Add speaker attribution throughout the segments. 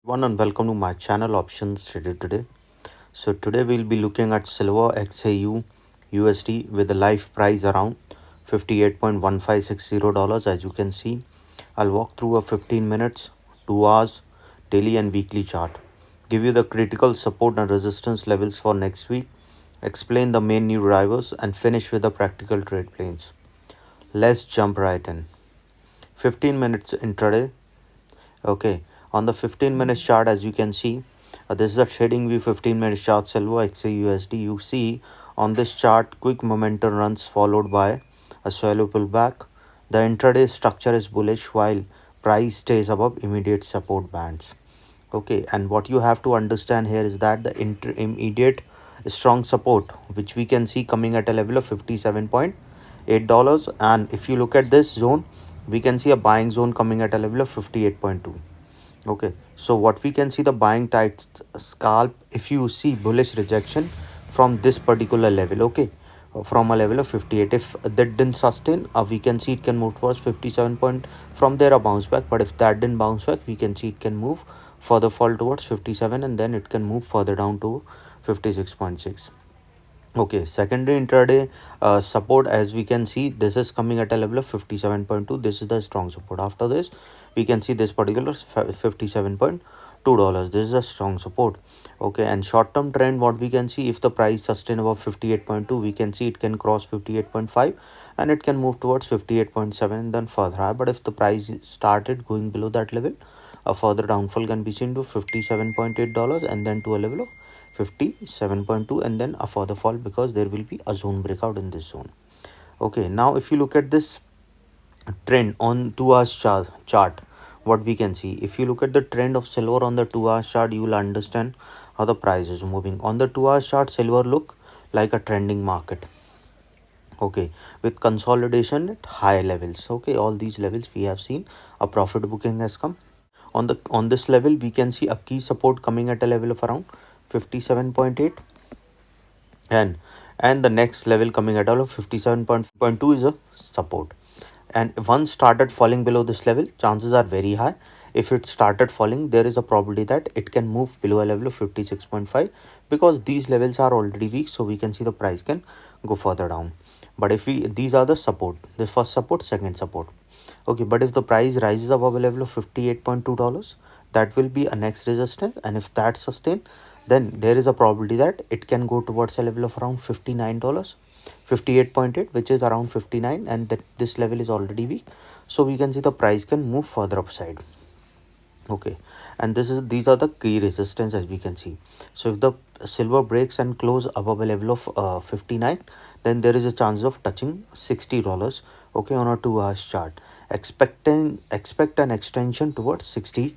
Speaker 1: Everyone and welcome to my channel Options Trader Today. So today we'll be looking at silver XAU USD with a live price around $58.1560. As you can see, I'll walk through a 15 minutes, 2 hours, daily and weekly chart, give you the critical support and resistance levels for next week, explain the main new drivers and finish with the practical trade plans. Let's jump right in. 15 minutes intraday. Okay, on the 15 minutes chart, as you can see, this is a trading view 15 minutes chart silver XAUSD. You see on this chart, quick momentum runs followed by a shallow pullback. The intraday structure is bullish while price stays above immediate support bands. Okay, and what you have to understand here is that the intermediate strong support, which we can see coming at a level of $57.8, and if you look at this zone, we can see a buying zone coming at a level of 58.2. Okay, so what we can see, the buying tight scalp if you see bullish rejection from this particular level. Okay, from a level of 58, if that didn't sustain, we can see it can move towards 57 point, from there a bounce back. But if that didn't bounce back, we can see it can move further, fall towards 57, and then it can move further down to 56.6. Okay, secondary intraday support, as we can see, this is coming at a level of 57.2. This is the strong support. After this, we can see this particular $57.2. This is a strong support. Okay, and short term trend, what we can see, if the price sustain above 58.2, we can see it can cross 58.5 and it can move towards 58.7 and then further high. But if the price started going below that level, a further downfall can be seen to $57.8 and then to a level of 57.2 and then a further fall because there will be a zone breakout in this zone. Okay, now if you look at this trend on 2 hours chart, what we can see, if you look at the trend of silver on the 2 hours chart, you will understand how the price is moving. On the 2 hours chart, silver look like a trending market. Okay, with consolidation at high levels. Okay, all these levels we have seen a profit booking has come. On this level, we can see a key support coming at a level of around 57.8, and the next level coming at all of 57.2 is a support. And once started falling below this level, chances are very high, if it started falling, there is a probability that it can move below a level of 56.5 because these levels are already weak, so we can see the price can go further down. But if we, these are the support, the first support, second support. Okay, but if the price rises above a level of $58.2, that will be a next resistance, and if that sustained, then there is a probability that it can go towards a level of around $59, 58.8, which is around 59, and that this level is already weak, so we can see the price can move further upside. Okay, and these are the key resistance, as we can see. So if the silver breaks and close above a level of 59, then there is a chance of touching $60. Okay, on a 2 hours chart, expect an extension towards $62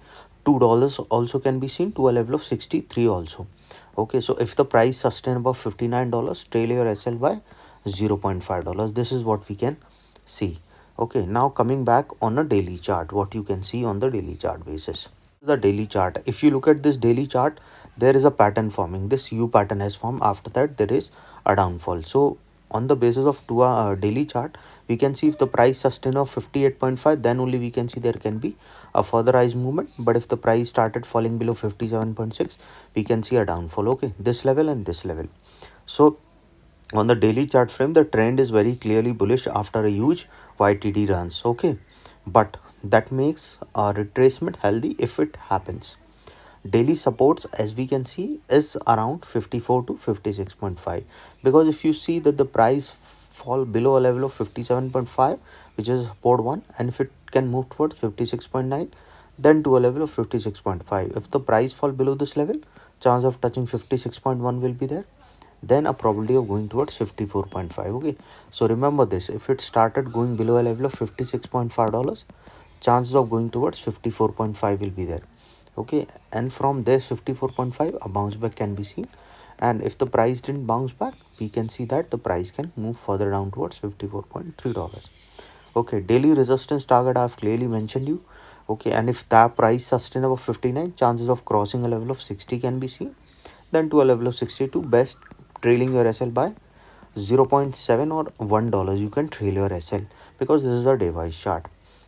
Speaker 1: also can be seen to a level of 63 also. Okay, so if the price sustain above $59, trail your SL by $0.5. This is what we can see. Okay, now coming back on a daily chart, what you can see on the daily chart basis. The daily chart, if you look at this daily chart, there is a pattern forming. This U pattern has formed. After that, there is a downfall. So on the basis of daily chart, we can see if the price sustain of 58.5, then only we can see there can be a further rise movement. But if the price started falling below 57.6, we can see a downfall. Okay, this level and this level. So on the daily chart frame, the trend is very clearly bullish after a huge YTD runs. Okay, but that makes a retracement healthy if it happens. Daily supports, as we can see, is around 54 to 56.5, because if you see that the price fall below a level of 57.5, which is support 1, and if it can move towards 56.9, then to a level of 56.5. If the price fall below this level, chance of touching 56.1 will be there, then a probability of going towards 54.5. Okay, so remember this, if it started going below a level of $56.5, chances of going towards 54.5 will be there. Okay, and from this 54.5, a bounce back can be seen, and if the price didn't bounce back, we can see that the price can move further down towards $54.3. Okay, daily resistance target I've clearly mentioned you. Okay, and if that price sustain above 59, chances of crossing a level of 60 can be seen, then to a level of 62, best trailing your SL by 0.7 or $1, you can trail your SL, because this is a day wise chart.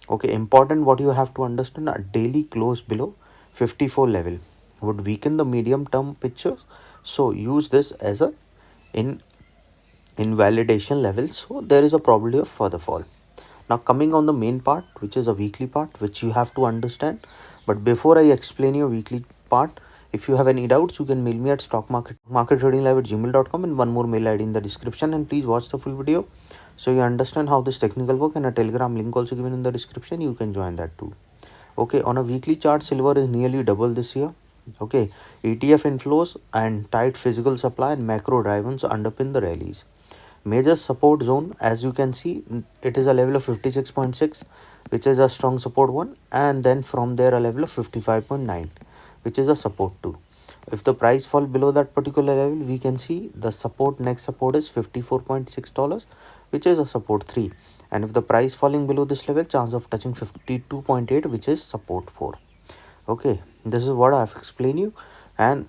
Speaker 1: Okay, important what you have to understand, a daily close below 54 level would weaken the medium term picture. So use this as a in invalidation level, so there is a probability of further fall. Now coming on the main part, which is a weekly part, which you have to understand. But before I explain your weekly part, if you have any doubts, you can mail me at stockmarkettradinglive@gmail.com, and one more mail ID in the description. And please watch the full video so you understand how this technical work, and a telegram link also given in the description. You can join that too. Okay, on a weekly chart, silver is nearly double this year. Okay, ETF inflows and tight physical supply and macro drivers underpin the rallies. Major support zone, as you can see, it is a level of 56.6, which is a strong support one, and then from there a level of 55.9, which is a support 2. If the price fall below that particular level, we can see the support, next support is $54.6, which is a support 3. And if the price falling below this level, chance of touching 52.8, which is support 4. Okay, this is what I have explained you. And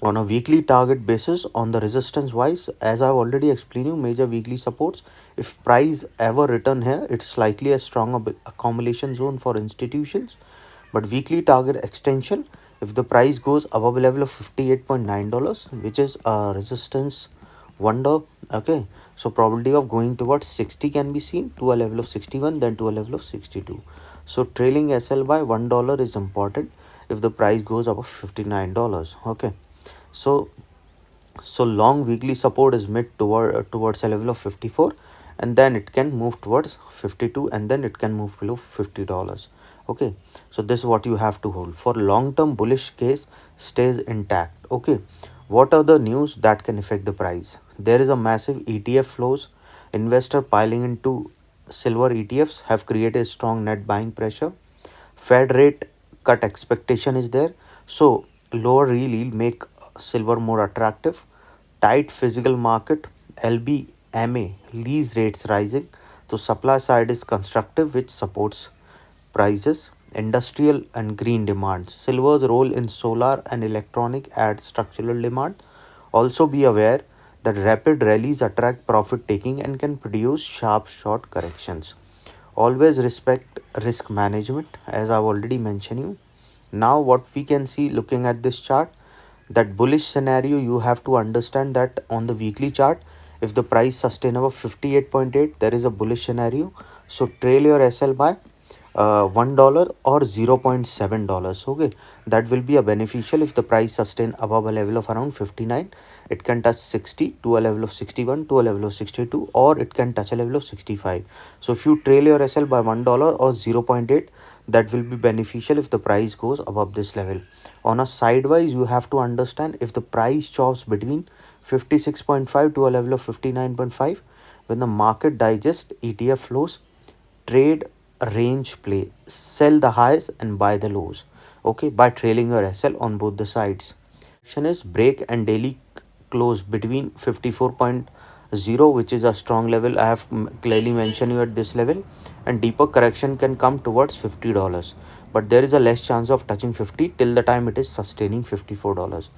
Speaker 1: on a weekly target basis, on the resistance wise, as I've already explained you, major weekly supports, if price ever return here, it's likely a strong accumulation zone for institutions. But weekly target extension, if the price goes above a level of $58.9, which is a resistance $1, okay, so probability of going towards 60 can be seen to a level of 61, then to a level of 62. So trailing SL by $1 is important if the price goes above $59. Okay, so long weekly support is mid towards a level of 54, and then it can move towards 52, and then it can move below $50. Okay, so this is what you have to hold for long term bullish case stays intact. Okay, what are the news that can affect the price? There is a massive ETF flows. Investor piling into silver ETFs have created strong net buying pressure. Fed rate cut expectation is there, so lower real yield make silver more attractive. Tight physical market, LBMA lease rates rising, so supply side is constructive, which supports prices. Industrial and green demand, silver's role in solar and electronic adds structural demand. Also be aware that rapid rallies attract profit taking and can produce sharp short corrections. Always respect risk management, as I've already mentioned you. Now what we can see looking at this chart, that bullish scenario, you have to understand that on the weekly chart, if the price sustain above 58.8, there is a bullish scenario. So trail your SL by $1 or $0.7. Okay, that will be a beneficial if the price sustain above a level of around 59. It can touch 60 to a level of 61 to a level of 62, or it can touch a level of 65. So if you trail your SL by $1 or 0.8, that will be beneficial if the price goes above this level. On a sidewise, you have to understand if the price chops between 56.5 to a level of 59.5, when the market digests ETF flows, trade range play, sell the highs and buy the lows. Okay, by trailing your SL on both the sides. Action is break and daily close between 54.0, which is a strong level. I have clearly mentioned you at this level, and deeper correction can come towards $50, but there is a less chance of touching 50 till the time it is sustaining $54.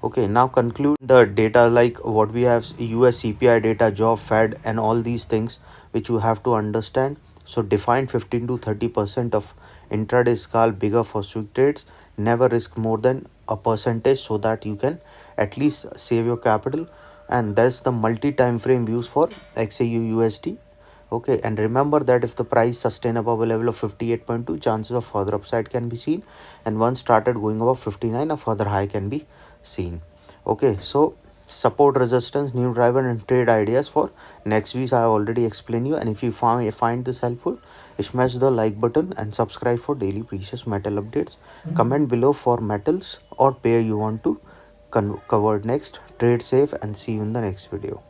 Speaker 1: Okay, now conclude the data like what we have: US CPI data, job, Fed, and all these things which you have to understand. So define 15 to 30% of intraday scalp bigger for swing trades. Never risk more than a percentage so that you can at least save your capital. And that's the multi time frame views for XAU USD. Okay, and remember that if the price sustain above a level of 58.2, chances of further upside can be seen, and once started going above 59, a further high can be seen. Okay, so support, resistance, new driver, and trade ideas for next week I have already explained you. And if you find this helpful, smash the like button and subscribe for daily precious metal updates. Comment below for metals or pair you want to cover next. Trade safe and see you in the next video.